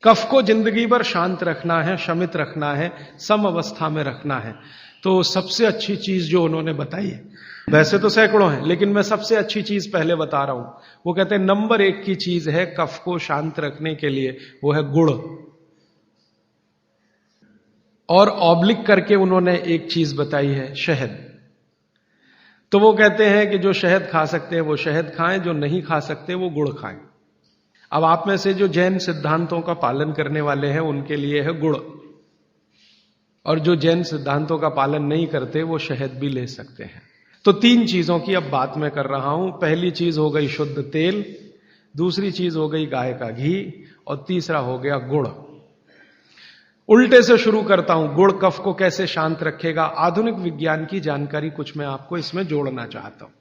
कफ को जिंदगी भर शांत रखना है, शमित रखना है, सम अवस्था में रखना है। तो सबसे अच्छी चीज जो उन्होंने बताई है, वैसे तो सैकड़ों हैं, लेकिन मैं सबसे अच्छी चीज पहले बता रहा हूं। वो कहते हैं नंबर 1 की चीज है कफ को शांत रखने के लिए, वो है गुड़। और ऑब्लिक करके उन्होंने एक चीज बताई है, शहद। तो वो कहते हैं कि जो शहद खा सकते हैं वो शहद खाएं, जो नहीं खा सकते वो गुड़ खाएं। अब आप में से जो जैन सिद्धांतों का पालन करने वाले हैं उनके लिए है गुड़, और जो जैन सिद्धांतों का पालन नहीं करते वो शहद भी ले सकते हैं। तो 3 चीजों की अब बात मैं कर रहा हूं। पहली चीज हो गई शुद्ध तेल, दूसरी चीज हो गई गाय का घी, और तीसरा हो गया गुड़। उल्टे से शुरू करता हूं, गुड़ कफ को कैसे शांत रखेगा। आधुनिक विज्ञान की जानकारी कुछ मैं आपको इसमें जोड़ना चाहता हूं।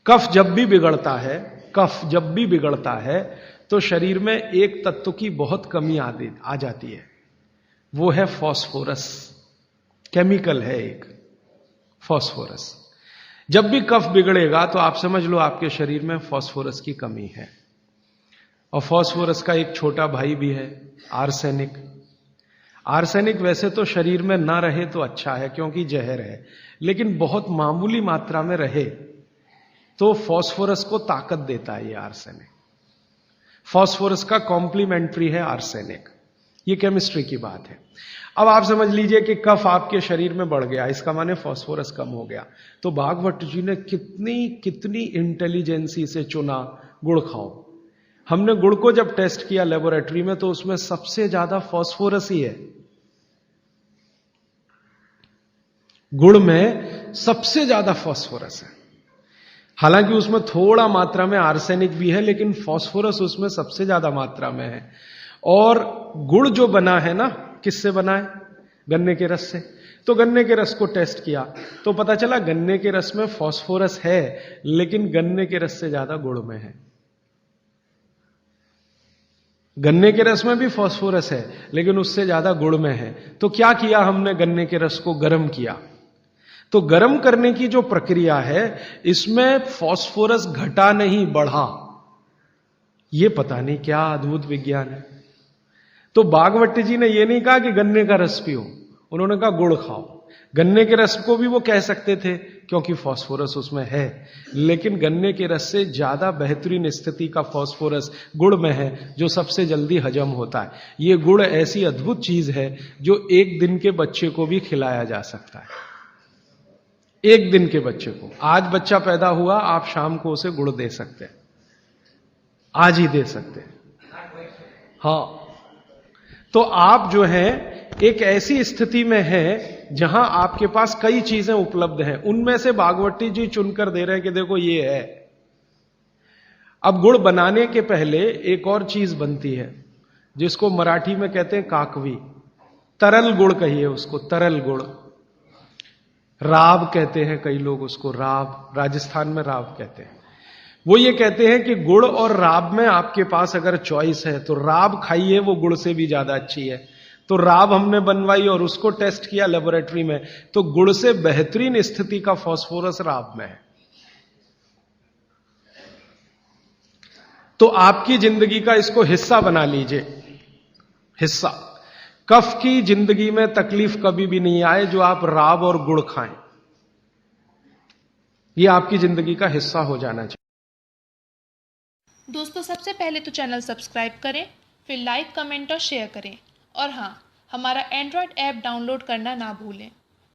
कफ जब भी बिगड़ता है तो शरीर में एक तत्व की बहुत कमी आ जाती है, वो है फास्फोरस। केमिकल है एक फास्फोरस। जब भी कफ बिगड़ेगा तो आप समझ लो आपके शरीर में फास्फोरस की कमी है। और फास्फोरस का एक छोटा भाई भी है, आर्सेनिक। आर्सेनिक वैसे तो शरीर में ना रहे तो अच्छा है क्योंकि जहर है, लेकिन बहुत मामूली मात्रा में रहे तो फास्फोरस को ताकत देता है ये आर्सेनिक। फास्फोरस का कॉम्प्लीमेंट्री है आर्सेनिक। ये केमिस्ट्री की बात है। अब आप समझ लीजिए कि कफ आपके शरीर में बढ़ गया, इसका माने फास्फोरस कम हो गया। तो भागवत जी ने कितनी इंटेलिजेंसी से चुना, गुड़ खाओ। हमने गुड़ को जब टेस्ट किया लेबोरेटरी में तो उसमें सबसे ज्यादा फास्फोरस ही है। गुड़ में सबसे ज्यादा फास्फोरस है। हालांकि उसमें थोड़ा मात्रा में आर्सेनिक भी है, लेकिन फास्फोरस उसमें सबसे ज्यादा मात्रा में है। और गुड़ जो बना है ना, किससे बना है? गन्ने के रस से। तो गन्ने के रस को टेस्ट किया तो पता चला गन्ने के रस में फास्फोरस है, लेकिन गन्ने के रस से ज्यादा गुड़ में है। गन्ने के रस में भी फास्फोरस है, लेकिन उससे ज्यादा गुड़ में है। तो क्या किया हमने? गन्ने के रस को गर्म किया। तो गर्म करने की जो प्रक्रिया है, इसमें फास्फोरस घटा नहीं, बढ़ा। यह पता नहीं क्या अद्भुत विज्ञान है। तो भागवत जी ने यह नहीं कहा कि गन्ने का रस पियो, उन्होंने कहा गुड़ खाओ। गन्ने के रस को भी वो कह सकते थे क्योंकि फास्फोरस उसमें है, लेकिन गन्ने के रस से ज्यादा बेहतरीन स्थिति का फास्फोरस गुड़ में है, जो सबसे जल्दी हजम होता है। ये गुड़ ऐसी अद्भुत चीज है जो 1 दिन के बच्चे को भी खिलाया जा सकता है। 1 दिन के बच्चे को, आज बच्चा पैदा हुआ, आप शाम को उसे गुड़ दे सकते हैं, आज ही दे सकते हैं। हाँ, तो आप जो है एक ऐसी स्थिति में है जहां आपके पास कई चीजें उपलब्ध हैं, उनमें से भागवती जी चुनकर दे रहे हैं कि देखो ये है। अब गुड़ बनाने के पहले एक और चीज बनती है जिसको मराठी में कहते हैं काकवी। तरल गुड़ कहिए उसको, तरल गुड़। राब कहते हैं कई लोग उसको, राब, राजस्थान में राब कहते हैं। वो ये कहते हैं कि गुड़ और राब में आपके पास अगर चॉइस है तो राब खाइए, वो गुड़ से भी ज्यादा अच्छी है। तो राब हमने बनवाई और उसको टेस्ट किया लेबोरेटरी में, तो गुड़ से बेहतरीन स्थिति का फास्फोरस राब में है। तो आपकी जिंदगी का इसको हिस्सा बना लीजिए, हिस्सा। कफ की जिंदगी में तकलीफ कभी भी नहीं आए जो आप राब और गुड़ खाएं। यह आपकी जिंदगी का हिस्सा हो जाना चाहिए। दोस्तों, सबसे पहले तो चैनल सब्सक्राइब करें, फिर लाइक, कमेंट और शेयर करें। और हाँ, हमारा एंड्रॉयड ऐप डाउनलोड करना ना भूलें।